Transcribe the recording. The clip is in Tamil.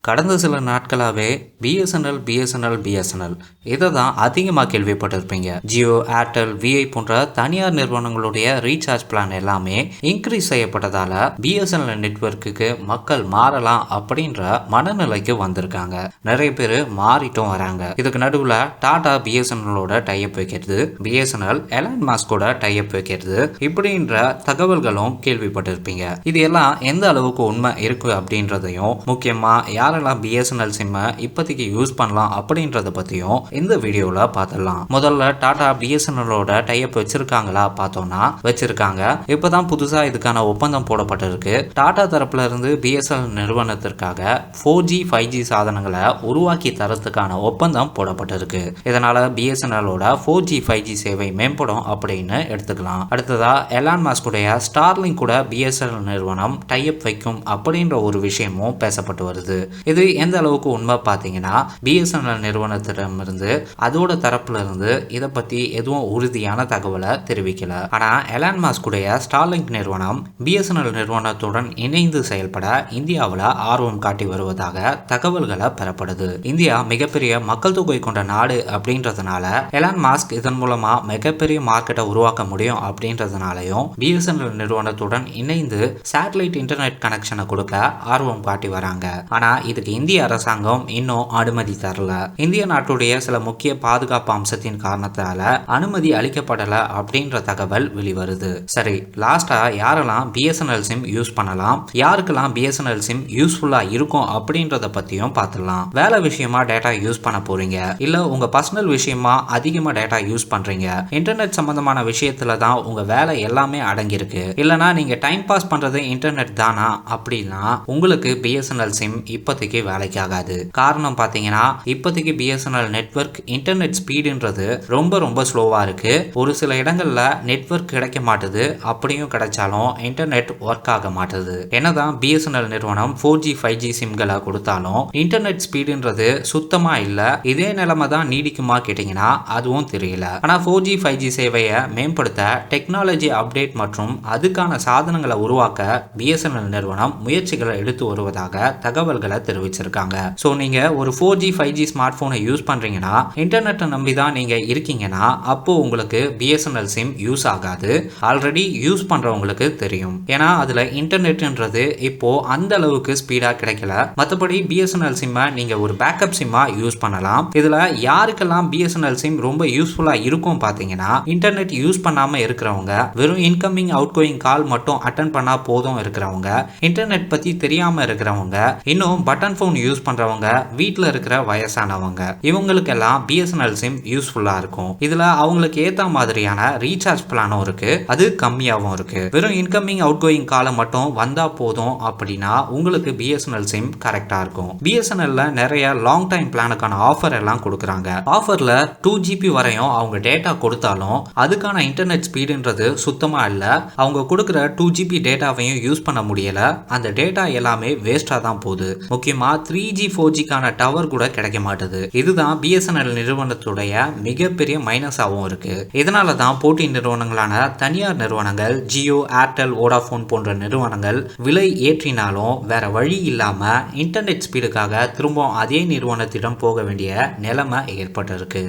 கடந்த சில நாட்களாகவே பிஎஸ்என்எல் இதை தான் அதிகமாக கேள்விப்பட்டிருப்பீங்க. ஜியோ, ஏர்டெல், விஐ போன்ற தனியார் நிறுவனங்களுடைய ரீசார்ஜ் பிளான் எல்லாமே இன்க்ரீஸ் செய்யப்பட்டதால பிஎஸ்என்எல் நெட்வொர்க்குக்கு மக்கள் மாறலாம் அப்படின்ற மனநிலைக்கு வந்திருக்காங்க. நிறைய பேர் மாறிட்டும் வராங்க. இதுக்கு நடுவில் டாடா பிஎஸ்என்எல்லோட டைப் வைக்கிறது, பிஎஸ்என்எல் எலான் மாஸ்கோட டைப் வைக்கிறது, இப்படின்ற தகவல்களும் கேள்விப்பட்டிருப்பீங்க. இது எல்லாம் எந்த அளவுக்கு உண்மை இருக்கு அப்படின்றதையும், முக்கியமா யாரெல்லாம் பிஎஸ்என்எல் சிம்மை இப்போதைக்கு யூஸ் பண்ணலாம் அப்படின்றத பத்தியும் இந்த வீடியோல பார்த்துடலாம். முதல்ல டாடா பிஎஸ்என்எல்லோட டைப் வச்சிருக்காங்களா பார்த்தோம்னா வச்சிருக்காங்க. இப்பதான் புதுசா இதுக்கான ஒப்பந்தம் போடப்பட்டிருக்கு. டாடா தரப்புல இருந்து பிஎஸ்என்எல் நிறுவனத்திற்காக 4G 5G சாதனங்களை உருவாக்கி தரத்துக்கான ஒப்பந்தம் போடப்பட்டிருக்கு. இதனால பிஎஸ்என்எல்லோட 4G 5G சேவை மேம்படும் அப்படின்னு எடுத்துக்கலாம். அடுத்ததா எலான் மாஸ்குடைய ஸ்டார்லிங்க் கூட பிஎஸ்என்எல் நிறுவனம் டைப் வைக்கும் அப்படின்ற ஒரு விஷயமும் பேசப்பட்டு வருது. இது எந்த அளவுக்கு உண்மை பார்த்தீங்கன்னா, பிஎஸ்என்எல் நிறுவனத்திடமிருந்து அதோட தரப்புல இருந்து இதை பத்தி எதுவும் உறுதியான தகவலை தெரிவிக்கல. ஆனா எலான் மாஸ்குடைய ஸ்டார்லிங்க் நிறுவனம் பிஎஸ்என்எல் நிறுவனத்துடன் இணைந்து செயல்பட இந்தியாவில் ஆர்வம் காட்டி வருவதாக தகவல்களை பெறப்படுது. இந்தியா மிகப்பெரிய மக்கள் தொகை கொண்ட நாடு அப்படின்றதுனால எலான் மாஸ்க் இதன் மூலமா மிகப்பெரிய மார்க்கெட்டை உருவாக்க முடியும் அப்படின்றதுனாலையும் பிஎஸ்என்எல் நிறுவனத்துடன் இணைந்து சேட்டலைட் இன்டர்நெட் கனெக்ஷனை கொடுக்க ஆர்வம் காட்டி வராங்க. ஆனா இதுக்கு இந்திய அரசாங்கம் இன்னும் அனுமதி தரல. இந்திய நாட்டுடைய சில முக்கிய பாதுகாப்பு அம்சத்தின் காரணத்தால அனுமதி அளிக்கப்படல அப்படின்ற தகவல் வெளிவருது. சரி, லாஸ்டா யாரெல்லாம் பிஎஸ்என்எல் சிம் யூஸ் பண்ணலாம், யாருக்கெல்லாம் பிஎஸ்என்எல் சிம் யூஸ்ஃபுல்லா இருக்கும் அப்படின்றத பத்தியும் பார்த்துடலாம். வேலை விஷயமா டேட்டா யூஸ் பண்ண போறீங்க, இல்ல உங்க பர்சனல் விஷயமா அதிகமா டேட்டா யூஸ் பண்றீங்க, இன்டர்நெட் சம்பந்தமான விஷயத்துல தான் உங்க வேலை எல்லாமே அடங்கியிருக்கு, இல்லனா நீங்க டைம் பாஸ் பண்றது இன்டர்நெட் தானா அப்படின்னா உங்களுக்கு பிஎஸ்என்எல் சிம் இப்போதைக்கு வேலைக்கு ஆகாது. காரணம் பார்த்தீங்கன்னா, இப்போதைக்கு பிஎஸ்என்எல் நெட்வொர்க் இன்டர்நெட் ஸ்பீடுன்றது ரொம்ப ஸ்லோவா இருக்கு. ஒரு சில இடங்கள்ல நெட்வொர்க் கிடைக்க மாட்டுது, அப்படியும் கிடைச்சாலும் இன்டர்நெட் ஒர்க் ஆக மாட்டுது. என்னதான் பிஎஸ்என்எல் நிறுவனம் 4G 5G சிம்களை கொடுத்தாலும் இன்டர்நெட் ஸ்பீடுன்றது சுத்தமா இல்ல. இதே நிலைமை தான் நீடிக்குமா கேட்டீங்கன்னா அதுவும் தெரியல. ஆனா 4G 5G சேவையை மேம்படுத்த டெக்னாலஜி அப்டேட் மற்றும் அதுக்கான சாதனங்களை உருவாக்க பிஎஸ்என்எல் நிறுவனம் முயற்சிகளை எடுத்து வருவதாக தகவல்களை தெரிவிச்சிருக்காங்க. சோ நீங்க ஒரு 4G 5G ஸ்மார்ட் போனை யூஸ் பண்றீங்கன்னா, இன்டர்நெட்டை நம்பி தான் நீங்க இருக்கீங்கன்னா, அப்போ உங்களுக்கு பிஎஸ்என்எல் சிம் யூஸ் ஆகாது. ஆல்ரெடி யூஸ் பண்றவங்களுக்கு தெரியும். ஏன்னா அதுல இன்டர்நெட்ன்றது இப்போ அந்த அளவுக்கு ஸ்பீடா கிடைக்கல. மற்றபடி பிஎஸ்என்எல் சிம்மை நீங்க ஒரு பேக்கப் சிம்மா யூஸ் பண்ணலாம். இதுல யாருக்கெல்லாம் பிஎஸ்என்எல் சிம் ரொம்ப யூஸ்ஃபுல்லா இருக்கும் பாத்தீங்கன்னா, இன்டர்நெட் யூஸ் பண்ணாம இருக்கிறவங்க, வெறும் இன்கமிங் அவுட் கோயிங் கால் மட்டும் அட்டன் பண்ணா போதும் இருக்கிறவங்க, இன்டர்நெட் பத்தி தெரியாம இருக்கிறவங்க, இன்னும் பட்டன் போன் யூஸ் பண்றவங்க, வீட்டில் இருக்கிற வயசானவங்க, இவங்களுக்கெல்லாம் பிஎஸ்என்எல் சிம் யூஸ்ஃபுல்லா இருக்கும். இதுல அவங்களுக்கு ஏத்த மாதிரியான ரீசார்ஜ் பிளானும் இருக்கு, அது கம்மியாகவும் இருக்கு. வெறும் இன்கமிங் அவுட் கோயிங் காலை மட்டும் வந்தா போதும் அப்படின்னா உங்களுக்கு பிஎஸ்என்எல் சிம் கரெக்டா இருக்கும். பிஎஸ்என்எல்ல நிறைய லாங் டைம் பிளானுக்கான ஆஃபர் எல்லாம் கொடுக்குறாங்க. ஆஃபர்ல 2GB வரையும் அவங்க டேட்டா கொடுத்தாலும் அதுக்கான இன்டர்நெட் ஸ்பீடுன்றது சுத்தமா இல்ல. அவங்க கொடுக்குற 2GB டேட்டாவையும் யூஸ் பண்ண முடியல. அந்த டேட்டா எல்லாமே வேஸ்டா தான் போகுது. முக்கியமா 3G 4Gக்கான டவர் கூட கிடைக்க மாட்டுது. இதுதான் பிஎஸ்என்எல் நிறுவனத்துடைய மிகப்பெரிய மைனஸாகவும் இருக்கு. இதனால தான் போட்டி நிறுவனங்களான தனியார் நிறுவனங்கள் ஜியோ, ஏர்டெல், வோடாஃபோன் போன்ற நிறுவனங்கள் விலை ஏற்றினாலும் வேற வழி இல்லாம இன்டர்நெட் ஸ்பீடுக்காக திரும்ப அதே நிறுவனத்திடம் போக வேண்டிய நிலைமை ஏற்பட்டிருக்கு.